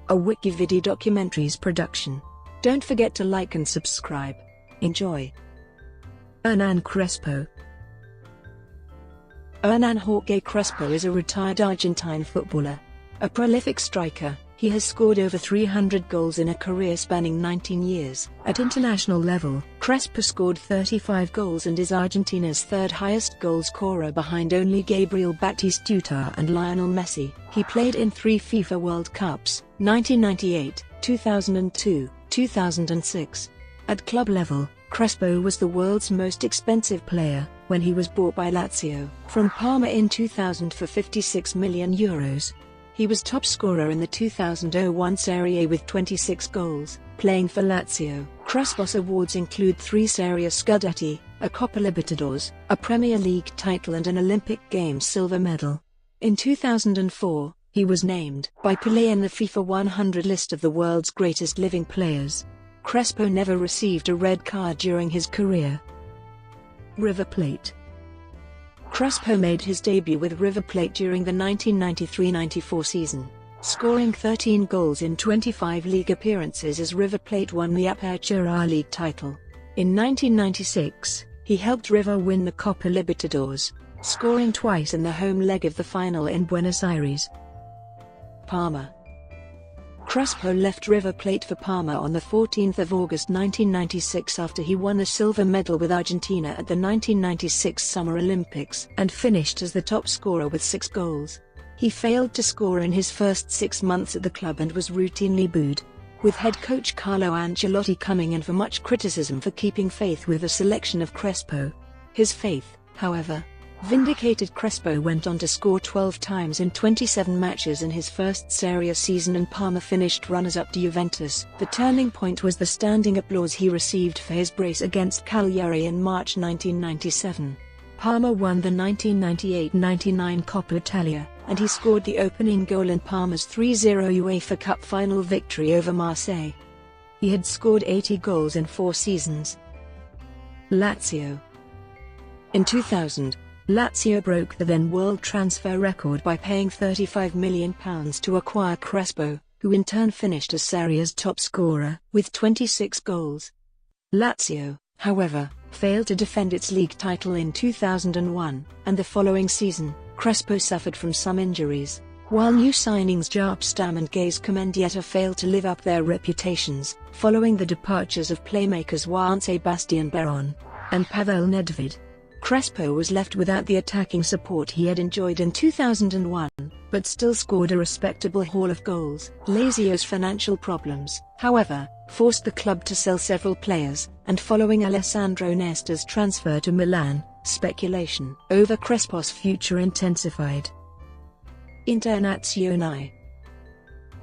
a WikiVidi documentaries production. Don't forget to like and subscribe. Enjoy. Hernán Crespo. Hernán Jorge Crespo is a retired Argentine footballer. A prolific striker, he has scored over 300 goals in a career spanning 19 years. At international level, Crespo scored 35 goals and is Argentina's third highest goal scorer behind only Gabriel, Batistuta and Lionel Messi. He played in 3 FIFA World Cups, 1998, 2002, 2006. At club level, Crespo was the world's most expensive player when he was bought by Lazio from Parma in 2000 for €56 million. He was top scorer in the 2001 Serie A with 26 goals, playing for Lazio. Crespo's awards include 3 Serie A scudetti, a Copa Libertadores, a Premier League title and an Olympic Games silver medal. In 2004, he was named by Pelé in the FIFA 100 list of the world's greatest living players. Crespo never received a red card during his career. River Plate. Crespo made his debut with River Plate during the 1993-94 season, scoring 13 goals in 25 league appearances as River Plate won the Apertura League title. In 1996, he helped River win the Copa Libertadores, scoring twice in the home leg of the final in Buenos Aires. Parma. Crespo left River Plate for Parma on 14 August 1996 after he won a silver medal with Argentina at the 1996 Summer Olympics and finished as the top scorer with 6 goals. He failed to score in his first 6 months at the club and was routinely booed, with head coach Carlo Ancelotti coming in for much criticism for keeping faith with the selection of Crespo. His faith, however, vindicated. Crespo went on to score 12 times in 27 matches in his first Serie A season and Parma finished runners-up to Juventus. The turning point was the standing applause he received for his brace against Cagliari in March 1997. Parma won the 1998-99 Coppa Italia, and he scored the opening goal in Parma's 3-0 UEFA Cup final victory over Marseille. He had scored 80 goals in 4 seasons. Lazio. In 2000, Lazio broke the then world transfer record by paying £35 million to acquire Crespo, who in turn finished as Serie A's top scorer with 26 goals. Lazio, however, failed to defend its league title in 2001, and the following season, Crespo suffered from some injuries, while new signings Jaap Stam and Gaze Comendieta failed to live up their reputations, following the departures of playmakers Juan Sebastian Veron and Pavel Nedved. Crespo was left without the attacking support he had enjoyed in 2001, but still scored a respectable haul of goals. Lazio's financial problems, however, forced the club to sell several players, and following Alessandro Nesta's transfer to Milan, speculation over Crespo's future intensified. Internazionale.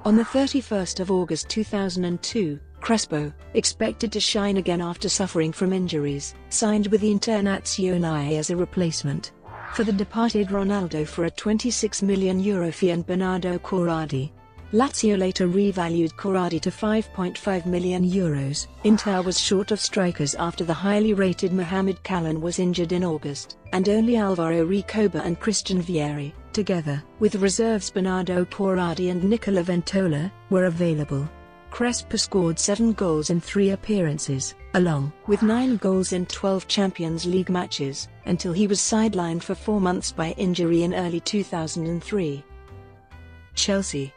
On 31 August 2002, Crespo, expected to shine again after suffering from injuries, signed with the Internazionale as a replacement for the departed Ronaldo for a €26 million fee and Bernardo Corradi. Lazio later revalued Corradi to €5.5 million. Inter was short of strikers after the highly rated Mohamed Callan was injured in August, and only Alvaro Recoba and Christian Vieri, together with reserves Bernardo Corradi and Nicola Ventola, were available. Crespo scored 7 goals in 3 appearances, along with 9 goals in 12 Champions League matches, until he was sidelined for 4 months by injury in early 2003. Chelsea.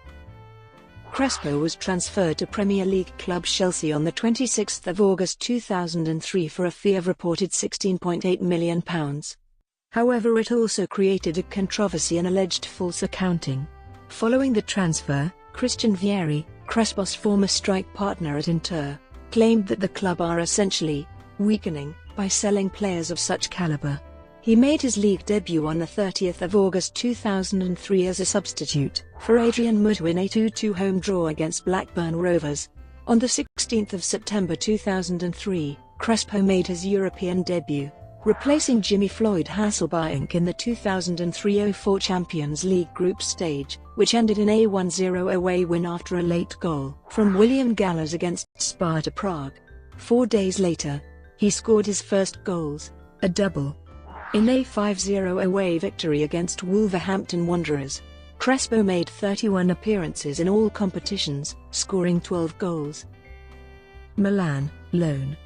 Crespo was transferred to Premier League club Chelsea on 26 August 2003 for a fee of reported £16.8 million. However, it also created a controversy and alleged false accounting. Following the transfer, Christian Vieri, Crespo's former strike partner at Inter, claimed that the club are essentially weakening by selling players of such caliber. He made his league debut on 30 August 2003 as a substitute for Adrian Mutu in a 2-2 home draw against Blackburn Rovers. On 16 September 2003, Crespo made his European debut, replacing Jimmy Floyd Hasselbaink in the 2003-04 Champions League group stage, which ended in a 1-0 away win after a late goal from William Gallas against Sparta Prague. 4 days later, he scored his first goals, a double, in a 5-0 away victory against Wolverhampton Wanderers. Crespo made 31 appearances in all competitions, scoring 12 goals. Milan, loan.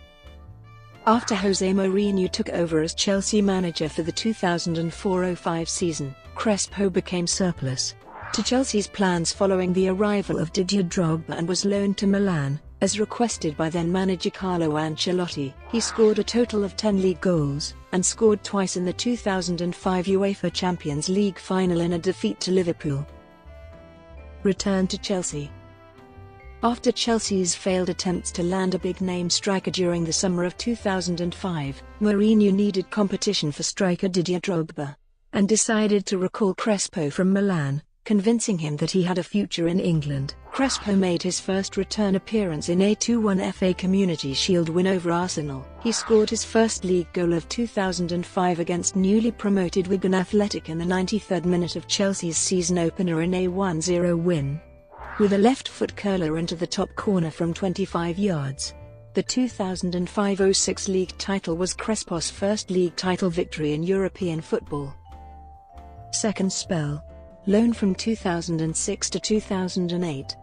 After Jose Mourinho took over as Chelsea manager for the 2004-05 season, Crespo became surplus to Chelsea's plans following the arrival of Didier Drogba and was loaned to Milan, as requested by then-manager Carlo Ancelotti. He scored a total of 10 league goals, and scored twice in the 2005 UEFA Champions League final in a defeat to Liverpool. Return to Chelsea. After Chelsea's failed attempts to land a big-name striker during the summer of 2005, Mourinho needed competition for striker Didier Drogba, and decided to recall Crespo from Milan, convincing him that he had a future in England. Crespo made his first return appearance in a 2-1 FA Community Shield win over Arsenal. He scored his first league goal of 2005 against newly promoted Wigan Athletic in the 93rd minute of Chelsea's season opener in a 1-0 win, with a left-foot curler into the top corner from 25 yards. The 2005-06 league title was Crespo's first league title victory in European football. Second spell. Loan from 2006 to 2008.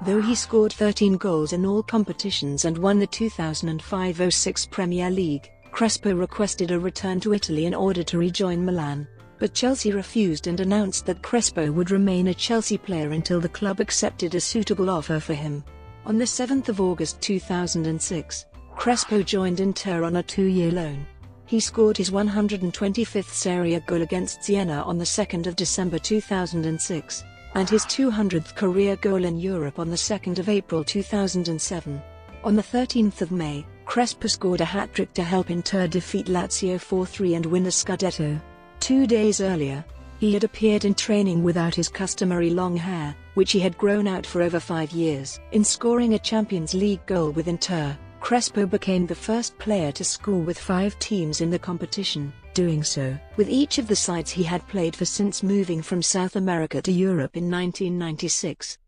Though he scored 13 goals in all competitions and won the 2005-06 Premier League, Crespo requested a return to Italy in order to rejoin Milan, but Chelsea refused and announced that Crespo would remain a Chelsea player until the club accepted a suitable offer for him. On the 7th of August 2006, Crespo joined Inter on a 2-year loan. He scored his 125th Serie A goal against Siena on the 2nd of December 2006, and his 200th career goal in Europe on the 2nd of April 2007. On the 13th of May, Crespo scored a hat-trick to help Inter defeat Lazio 4-3 and win the Scudetto. 2 days earlier, he had appeared in training without his customary long hair, which he had grown out for over 5 years. In scoring a Champions League goal with Inter, Crespo became the first player to score with 5 teams in the competition, doing so with each of the sides he had played for since moving from South America to Europe in 1996.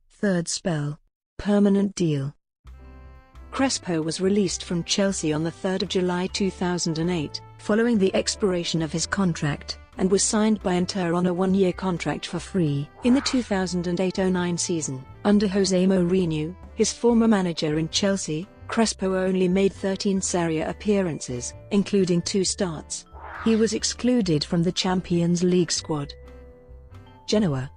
Third spell. Permanent deal. Crespo was released from Chelsea on the 3rd of July 2008, following the expiration of his contract, and was signed by Inter on a 1-year contract for free. In the 2008-09 season, under Jose Mourinho, his former manager in Chelsea, Crespo only made 13 Serie A appearances, including 2 starts. He was excluded from the Champions League squad. Genoa.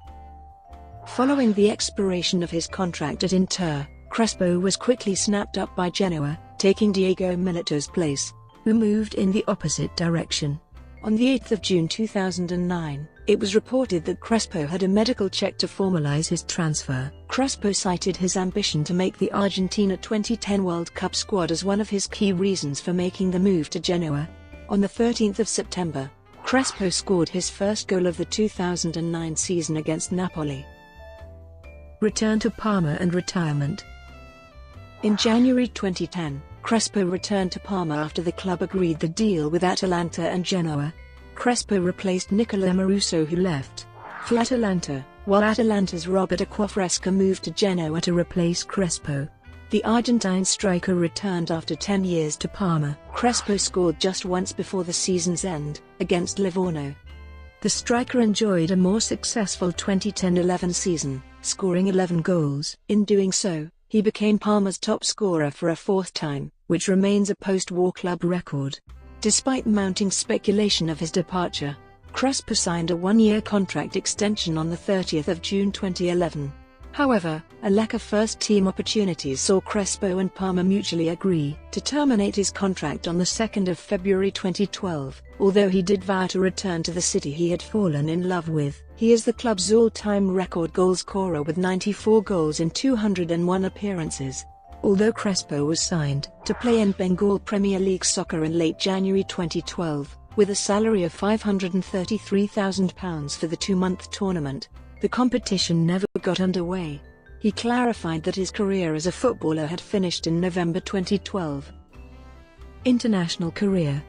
Following the expiration of his contract at Inter, Crespo was quickly snapped up by Genoa, taking Diego Milito's place, who moved in the opposite direction. On the 8th of June 2009, it was reported that Crespo had a medical check to formalize his transfer. Crespo cited his ambition to make the Argentina 2010 World Cup squad as one of his key reasons for making the move to Genoa. On the 13th of September, Crespo scored his first goal of the 2009 season against Napoli. Return to Parma and retirement. In January 2010, Crespo returned to Parma after the club agreed the deal with Atalanta and Genoa. Crespo replaced Nicola Marusso, who left for Atalanta, while Atalanta's Robert Acquafresca moved to Genoa to replace Crespo. The Argentine striker returned after 10 years to Parma. Crespo scored just once before the season's end, against Livorno. The striker enjoyed a more successful 2010-11 season, scoring 11 goals. In doing so, he became Parma's top scorer for a 4th time, which remains a post-war club record. Despite mounting speculation of his departure, Crespo signed a 1-year contract extension on the 30th of June 2011. However, a lack of first-team opportunities saw Crespo and Parma mutually agree to terminate his contract on the 2nd of February 2012. Although he did vow to return to the city he had fallen in love with, he is the club's all-time record goalscorer with 94 goals in 201 appearances. Although Crespo was signed to play in Bengal Premier League soccer in late January 2012, with a salary of £533,000 for the 2-month tournament, the competition never got underway. He clarified that his career as a footballer had finished in November 2012. International career.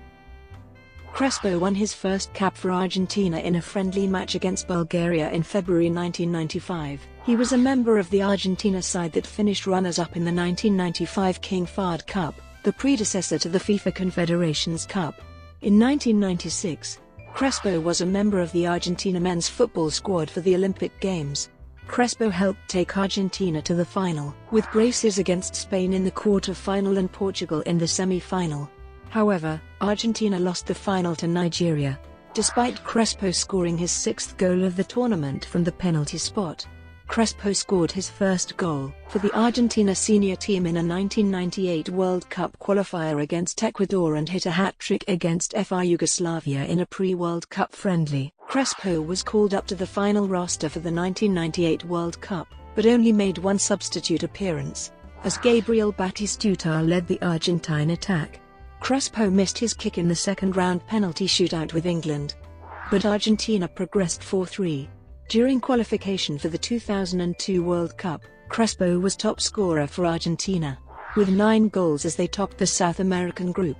Crespo won his first cap for Argentina in a friendly match against Bulgaria in February 1995. He was a member of the Argentina side that finished runners-up in the 1995 King Fahd Cup, the predecessor to the FIFA Confederations Cup. In 1996, Crespo was a member of the Argentina men's football squad for the Olympic Games. Crespo helped take Argentina to the final, with braces against Spain in the quarter-final and Portugal in the semi-final. However, Argentina lost the final to Nigeria, despite Crespo scoring his sixth goal of the tournament from the penalty spot. Crespo scored his first goal for the Argentina senior team in a 1998 World Cup qualifier against Ecuador and hit a hat-trick against FR Yugoslavia in a pre-World Cup friendly. Crespo was called up to the final roster for the 1998 World Cup, but only made one substitute appearance, as Gabriel Batistuta led the Argentine attack. Crespo missed his kick in the second-round penalty shootout with England, but Argentina progressed 4-3. During qualification for the 2002 World Cup, Crespo was top scorer for Argentina, with 9 goals as they topped the South American group.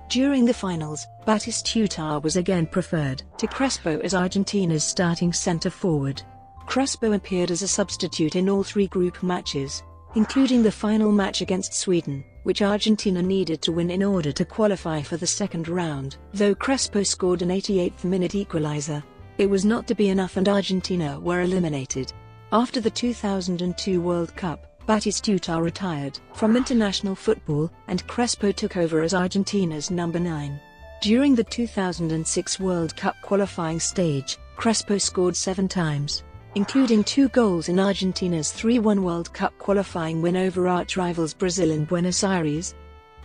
During the finals, Batistuta was again preferred to Crespo as Argentina's starting centre-forward. Crespo appeared as a substitute in all 3 group matches, including the final match against Sweden, which Argentina needed to win in order to qualify for the second round. Though Crespo scored an 88th minute equalizer, it was not to be enough and Argentina were eliminated. After the 2002 World Cup, Batistuta retired from international football, and Crespo took over as Argentina's number 9. During the 2006 World Cup qualifying stage, Crespo scored 7 times, including 2 goals in Argentina's 3-1 World Cup qualifying win over arch-rivals Brazil in Buenos Aires,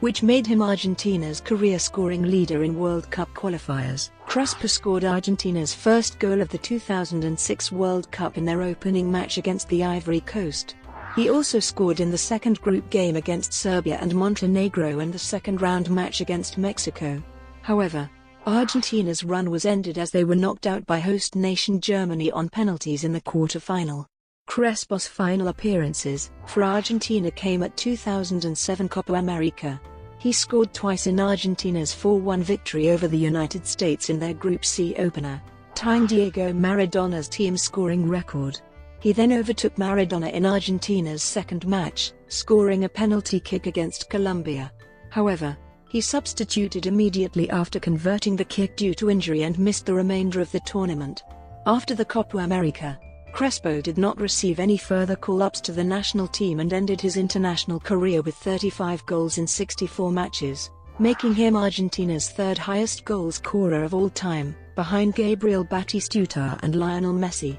which made him Argentina's career scoring leader in World Cup qualifiers. Crespo scored Argentina's first goal of the 2006 World Cup in their opening match against the Ivory Coast. He also scored in the second group game against Serbia and Montenegro and the second-round match against Mexico. However, Argentina's run was ended as they were knocked out by host nation Germany on penalties in the quarter-final. Crespo's final appearances for Argentina came at 2007 Copa America. He scored twice in Argentina's 4-1 victory over the United States in their Group C opener, tying Diego Maradona's team scoring record. He then overtook Maradona in Argentina's second match, scoring a penalty kick against Colombia. However, he substituted immediately after converting the kick due to injury and missed the remainder of the tournament. After the Copa America, Crespo did not receive any further call-ups to the national team and ended his international career with 35 goals in 64 matches, making him Argentina's third highest goal scorer of all time, behind Gabriel Batistuta and Lionel Messi.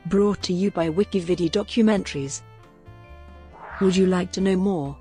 Brought to you by WikiVidi Documentaries. Would you like to know more?